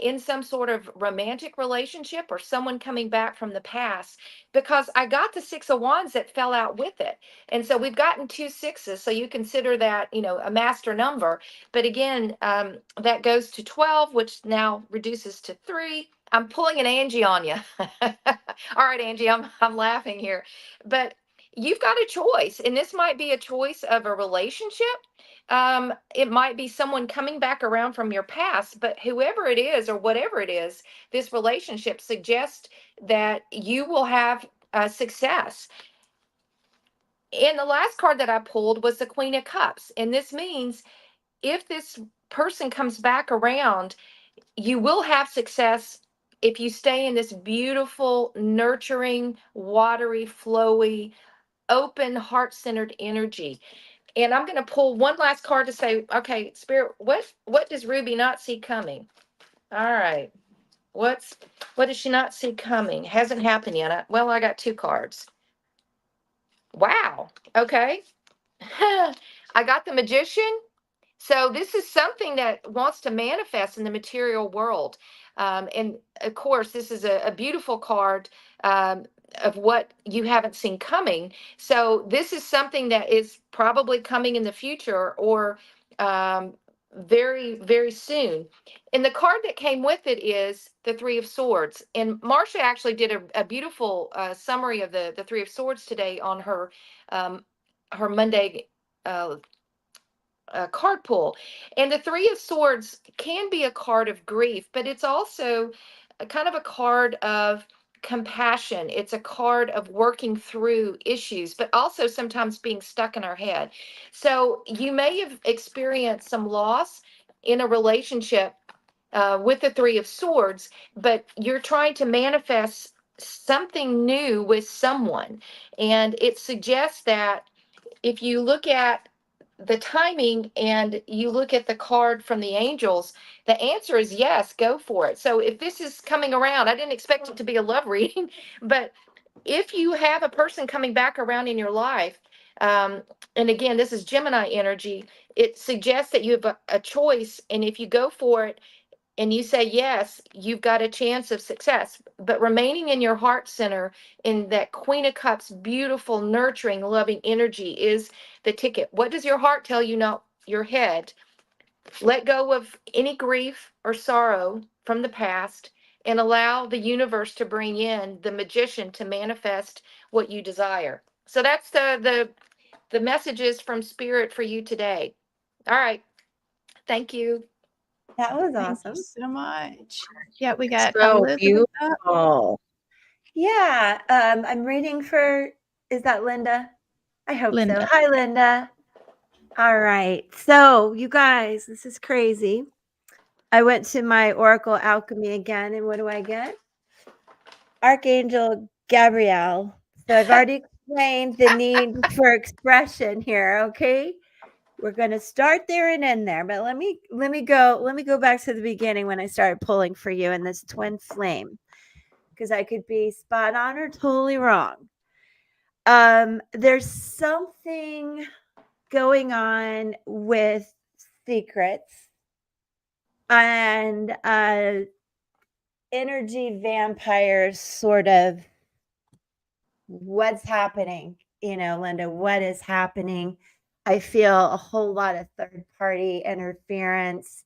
in some sort of romantic relationship or someone coming back from the past, because I got the 6 of Wands that fell out with it. And so we've gotten 2 6s. So you consider that, a master number. But again, that goes to 12, which now reduces to 3. I'm pulling an Angie on you. All right, Angie, I'm laughing here. But you've got a choice, and this might be a choice of a relationship. It might be someone coming back around from your past, but whoever it is or whatever it is, this relationship suggests that you will have success. And the last card that I pulled was the Queen of Cups. And this means if this person comes back around, you will have success if you stay in this beautiful, nurturing, watery, flowy, open, heart centered energy. And I'm going to pull one last card to say, okay, Spirit, what does Ruby not see coming? All right. What does she not see coming? Hasn't happened yet. Well, I got two cards. Wow. Okay. I got the Magician. So this is something that wants to manifest in the material world. And of course, this is a beautiful card of what you haven't seen coming. So this is something that is probably coming in the future or very, very soon. And the card that came with it is the Three of Swords. And Marcia actually did a beautiful summary of the Three of Swords today on um, her Monday card pull. And the Three of Swords can be a card of grief, but it's also a kind of a card of compassion. It's a card of working through issues, but also sometimes being stuck in our head. So you may have experienced some loss in a relationship with the Three of Swords, but you're trying to manifest something new with someone. And it suggests that if you look at the timing and you look at the card from the angels, the answer is yes, go for it. So if this is coming around, I didn't expect it to be a love reading, but if you have a person coming back around in your life, um, and again, this is Gemini energy, it suggests that you have a choice. And if you go for it, and you say yes, you've got a chance of success. But remaining in your heart center, in that Queen of Cups, beautiful, nurturing, loving energy is the ticket. What does your heart tell you, not your head? Let go of any grief or sorrow from the past and allow the universe to bring in the Magician to manifest what you desire. So that's the messages from Spirit for you today. All right. Thank you. That was Thank you awesome. so much. Yeah, we got So Elizabeth up. beautiful. Yeah, I'm reading for, is that Linda? I hope so. Linda. Hi, Linda. All right. So, you guys, this is crazy. I went to my Oracle Alchemy again, and what do I get? Archangel Gabrielle. So, I've already explained the need for expression here, okay? We're going to start there and end there, but let me go back to the beginning when I started pulling for you in this twin flame, because I could be spot on or totally wrong. There's something going on with secrets and energy vampires, sort of. What's happening? Linda, what is happening? I feel a whole lot of third party interference,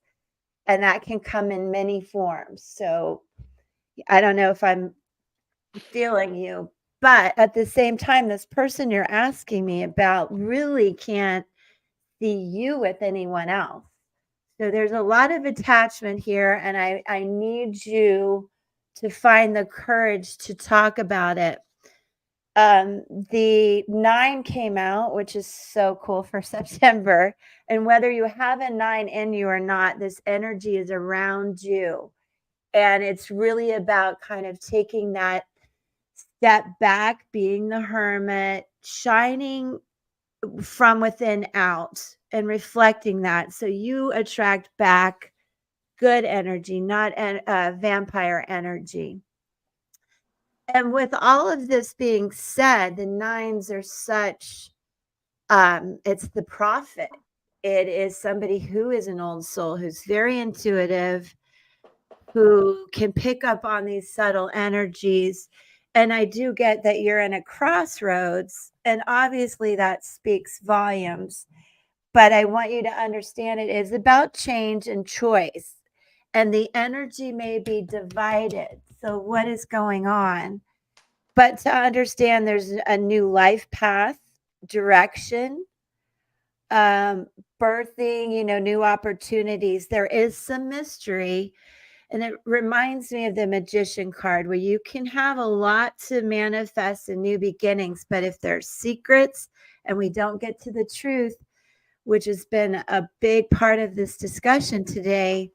and that can come in many forms. So I don't know if I'm feeling you, but at the same time, this person you're asking me about really can't see you with anyone else. So there's a lot of attachment here, and I need you to find the courage to talk about it. The 9 came out, which is so cool for September. And whether you have a 9 in you or not, this energy is around you. And it's really about kind of taking that step back, being the hermit, shining from within out and reflecting that. So you attract back good energy, not vampire energy. And with all of this being said, the 9s are such, it's the prophet. It is somebody who is an old soul, who's very intuitive, who can pick up on these subtle energies. And I do get that you're in a crossroads, and obviously that speaks volumes. But I want you to understand it is about change and choice, and the energy may be divided. So, what is going on? but to understand there's a new life path, direction, birthing, new opportunities. There is some mystery. And it reminds me of the magician card where you can have a lot to manifest in new beginnings, but if there's secrets and we don't get to the truth, which has been a big part of this discussion today,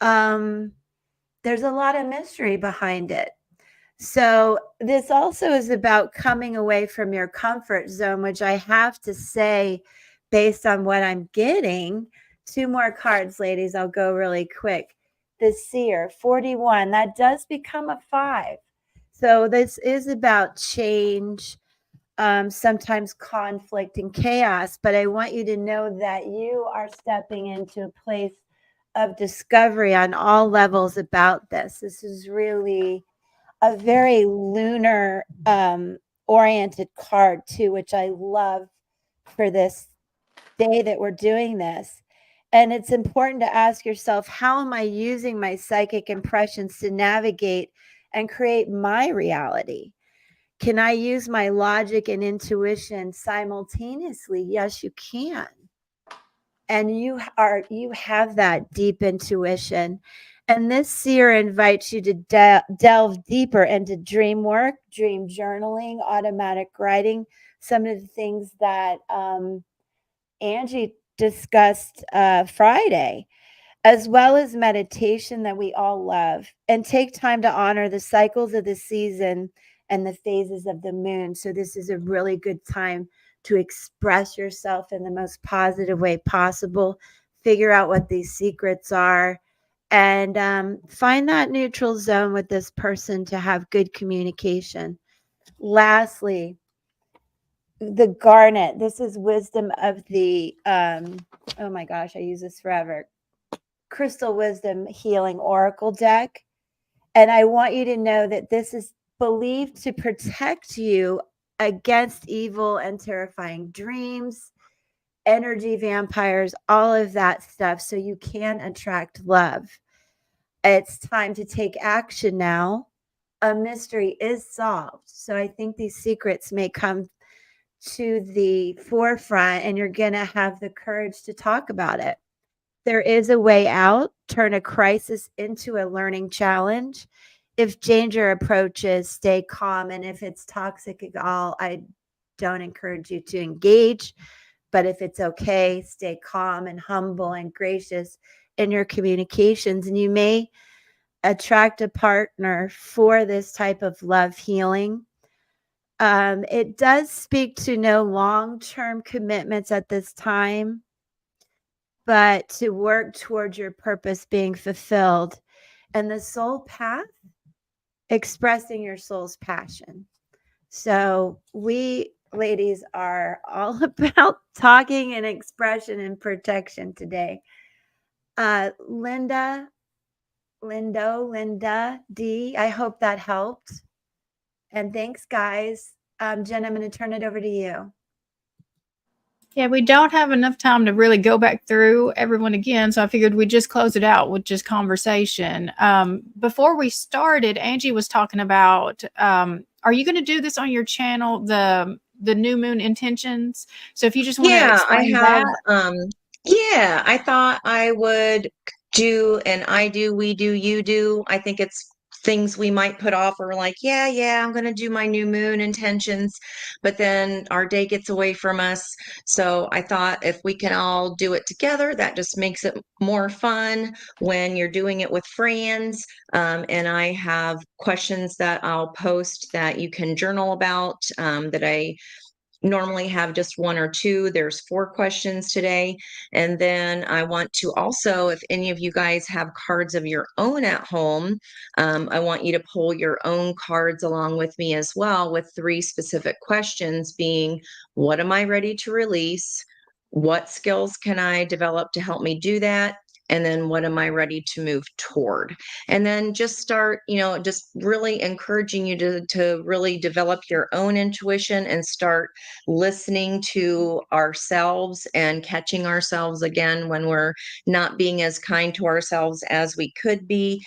there's a lot of mystery behind it. So this also is about coming away from your comfort zone, which I have to say, based on what I'm getting, 2 more cards, ladies. I'll go really quick. The Seer, 41, that does become a 5. So this is about change, sometimes conflict and chaos, but I want you to know that you are stepping into a place of discovery on all levels about this. This is really a very lunar oriented card too, which I love for this day that we're doing this. And it's important to ask yourself, how am I using my psychic impressions to navigate and create my reality? Can I use my logic and intuition simultaneously? Yes, you can. And you have that deep intuition. And this seer invites you to delve deeper into dream work, dream journaling, automatic writing, some of the things that Angie discussed Friday, as well as meditation that we all love. And take time to honor the cycles of the season and the phases of the moon. So this is a really good time to express yourself in the most positive way possible, figure out what these secrets are, and find that neutral zone with this person to have good communication. Lastly, the garnet. This is wisdom of the, oh my gosh, I use this forever. Crystal Wisdom Healing Oracle deck. And I want you to know that this is believed to protect you against evil and terrifying dreams, energy vampires, all of that stuff, so you can attract love. It's time to take action now. A mystery is solved. So I think these secrets may come to the forefront and you're going to have the courage to talk about it. There is a way out. Turn a crisis into a learning challenge. If danger approaches, stay calm. And if it's toxic at all, I don't encourage you to engage. But if it's okay, stay calm and humble and gracious in your communications. And you may attract a partner for this type of love healing. It does speak to no long-term commitments at this time, but to work towards your purpose being fulfilled. And the soul path, expressing your soul's passion. So we ladies are all about talking and expression and protection today. Linda D, I hope that helped. And thanks, guys. Jen, I'm going to turn it over to you. Yeah, we don't have enough time to really go back through everyone again, so I figured we'd just close it out with just conversation. Before we started, Angie was talking about, are you going to do this on your channel, the new moon intentions? So if you just want to Yeah, I explain have, that. yeah, I thought I would do an I do, we do, you do. I think it's things we might put off or like, yeah, I'm going to do my new moon intentions, but then our day gets away from us. So I thought if we can all do it together, that just makes it more fun when you're doing it with friends. And I have questions that I'll post that you can journal about, that I normally have just one or two. There's 4 questions today. And then I want to also, if any of you guys have cards of your own at home, I want you to pull your own cards along with me as well, with 3 specific questions being, what am I ready to release? What skills can I develop to help me do that? And then what am I ready to move toward? And then just start, just really encouraging you to really develop your own intuition and start listening to ourselves and catching ourselves again when we're not being as kind to ourselves as we could be.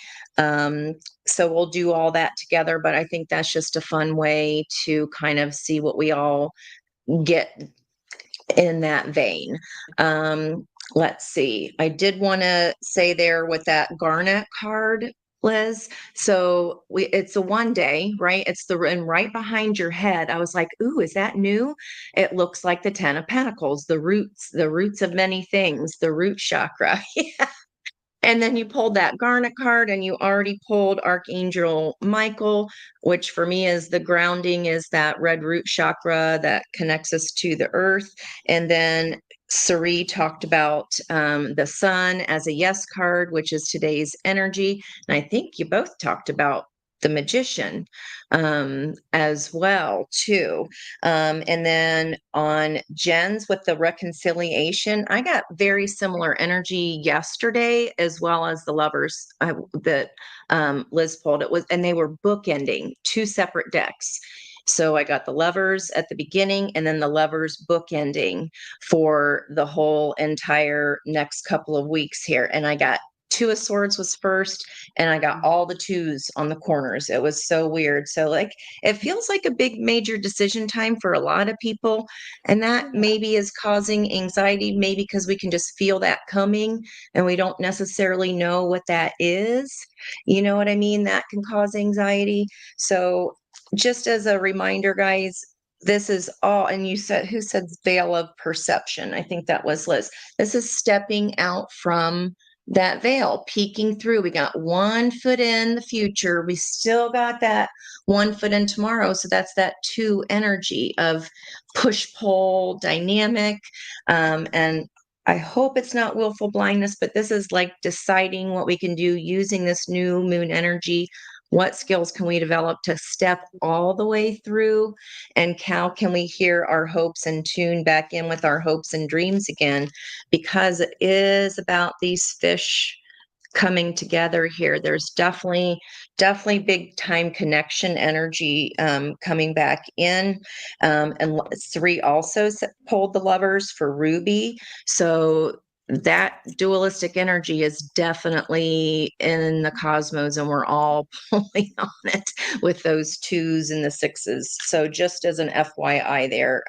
So we'll do all that together, but I think that's just a fun way to kind of see what we all get in that vein. Let's see. I did want to say there with that Garnet card, Liz. So it's a 1 day, right? It's and right behind your head. I was like, ooh, is that new? It looks like the 10 of Pentacles, the roots of many things, the root chakra. And then you pulled that Garnet card and you already pulled Archangel Michael, which for me is the grounding, is that red root chakra that connects us to the earth. And then Sari talked about the sun as a yes card, which is today's energy. And I think you both talked about the magician as well too. And then on Jen's with the reconciliation, I got very similar energy yesterday, as well as the lovers that Liz pulled. It was, and they were bookending 2 separate decks. So I got the lovers at the beginning and then the lovers bookending for the whole entire next couple of weeks here. And I got 2 of Swords was first, and I got all the 2s on the corners. It was so weird. So like it feels like a big major decision time for a lot of people. And that maybe is causing anxiety, maybe because we can just feel that coming and we don't necessarily know what that is. You know what I mean? That can cause anxiety. So just as a reminder, guys, this is all, and you said, who said veil of perception? I think that was Liz. This is stepping out from that veil, peeking through. We got 1 foot in the future. We still got that 1 foot in tomorrow. So that's that 2 energy of push pull dynamic. And I hope it's not willful blindness, but this is like deciding what we can do using this new moon energy. What skills can we develop to step all the way through? And how can we hear our hopes and tune back in with our hopes and dreams again? Because it is about these fish coming together here. There's definitely big time connection energy coming back in. And 3 also pulled the lovers for Ruby. So that dualistic energy is definitely in the cosmos, and we're all pulling on it with those 2s and the 6s. So just as an FYI there,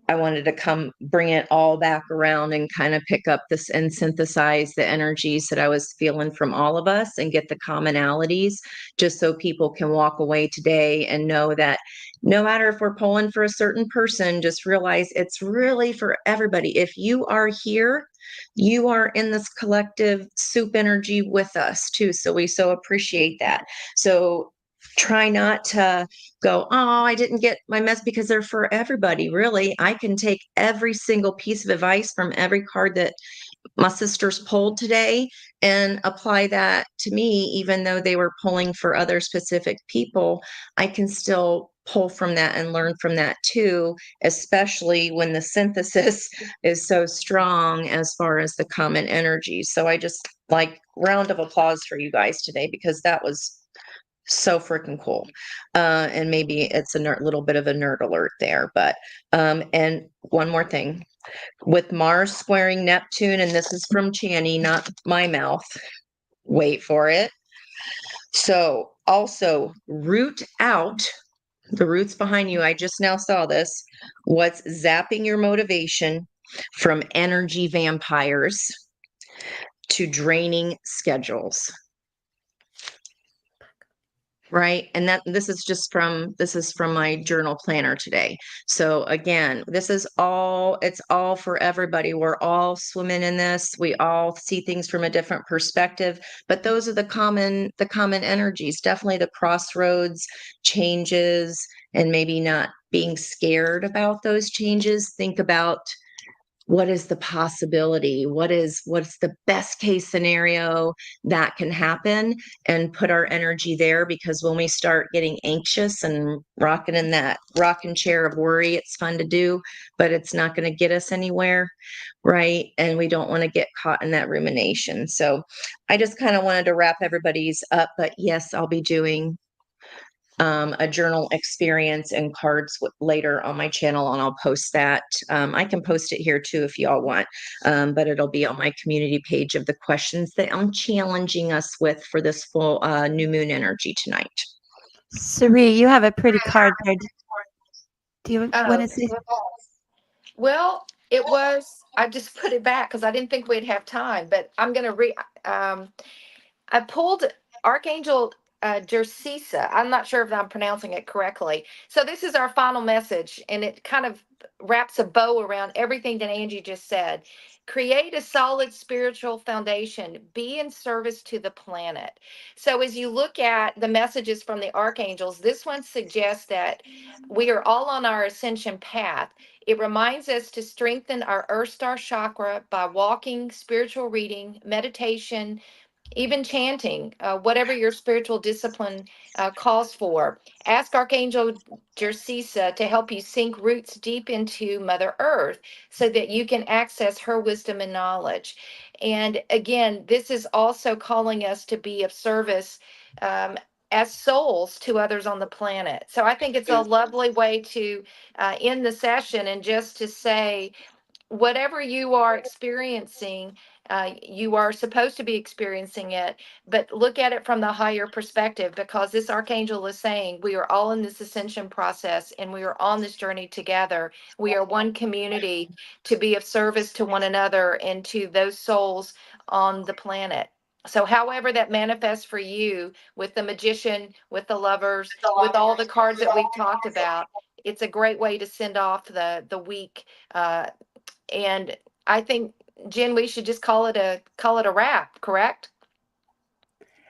I wanted to come bring it all back around and kind of pick up this and synthesize the energies that I was feeling from all of us and get the commonalities, just so people can walk away today and know that no matter if we're pulling for a certain person, just realize it's really for everybody. If you are here, you are in this collective soup energy with us too. So we so appreciate that. So try not to go, oh, I didn't get my mess, because they're for everybody. Really, I can take every single piece of advice from every card that my sisters pulled today and apply that to me. Even though they were pulling for other specific people, I can still pull from that and learn from that too, especially when the synthesis is so strong as far as the common energy. So I just like round of applause for you guys today, because that was so freaking cool. And maybe it's a little bit of a nerd alert there, but and one more thing, with Mars squaring Neptune, and this is from Chani, not my mouth. Wait for it. So also root out the roots behind you. I just now saw this. What's zapping your motivation from energy vampires to draining schedules. Right. And that this is from my journal planner today. So again, it's all for everybody. We're all swimming in this. We all see things from a different perspective, but those are the common energies, definitely the crossroads changes, and maybe not being scared about those changes. Think about, what is the possibility? What's the best case scenario that can happen, and put our energy there? Because when we start getting anxious and rocking in that rocking chair of worry, it's fun to do, but it's not going to get us anywhere. Right. And we don't want to get caught in that rumination. So I just kind of wanted to wrap everybody's up, but yes, I'll be doing a journal experience and cards later on my channel, and I'll post that. I can post it here too if y'all want, but it'll be on my community page of the questions that I'm challenging us with for this full new moon energy tonight. Sari, you have a pretty card there. Do you want Oh, to say? well, I just put it back because I didn't think we'd have time, but I'm going to I pulled Archangel Jersisa. I'm not sure if I'm pronouncing it correctly. So this is our final message, and it kind of wraps a bow around everything that Angie just said. Create a solid spiritual foundation. Be in service to the planet. So as you look at the messages from the archangels, this one suggests that we are all on our ascension path. It reminds us to strengthen our Earth Star chakra by walking, spiritual reading, meditation, even chanting, whatever your spiritual discipline calls for. Ask Archangel Jersisa to help you sink roots deep into Mother Earth so that you can access her wisdom and knowledge. And again, this is also calling us to be of service as souls to others on the planet. So I think it's a lovely way to end the session and just to say, whatever you are experiencing, you are supposed to be experiencing it, but look at it from the higher perspective, because this archangel is saying we are all in this ascension process and we are on this journey together. We are one community to be of service to one another and to those souls on the planet. So, however that manifests for you, with the magician, with the lovers, with all the cards that we've talked about, it's a great way to send off the week. And I think, Jen, we should just call it a wrap, correct?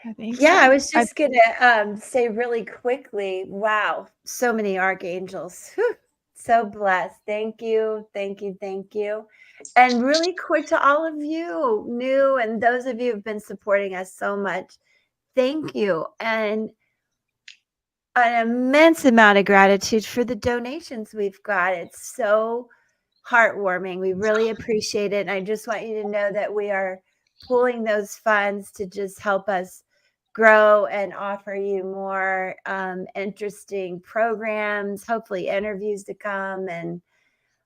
I think Yeah, so. I was just gonna say really quickly. Wow, so many archangels. Whew, so blessed. Thank you, thank you, thank you. And really quick to all of you, new and those of you who've been supporting us so much. Thank you. And an immense amount of gratitude for the donations we've got. It's so heartwarming. We really appreciate it. And I just want you to know that we are pooling those funds to just help us grow and offer you more interesting programs, hopefully interviews to come, and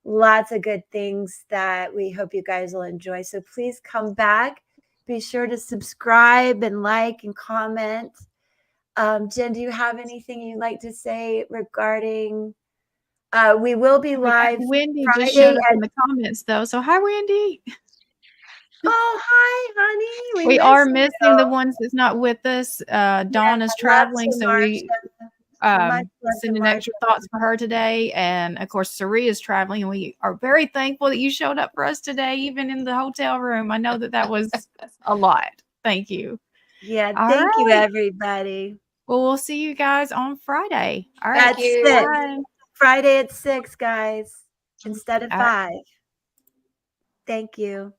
lots of good things that we hope you guys will enjoy. So please come back. Be sure to subscribe and like and comment. Jen, do you have anything you'd like to say regarding? We will be live Wendy Friday. just showed up in the comments though. So hi, Wendy. Oh, hi, honey. We are missed missing the you. ones that's not with us. Dawn is Love traveling, to so we Much love to sending Marsha. extra thoughts for her today. And of course, Sari is traveling, and we are very thankful that you showed up for us today, even in the hotel room. I know that was a lot. Thank you. Yeah, All thank you, right. everybody. Well, we'll see you guys on Friday. All right. At Thank you. 6. Bye. Friday at 6, guys, instead of All right. 5. Thank you.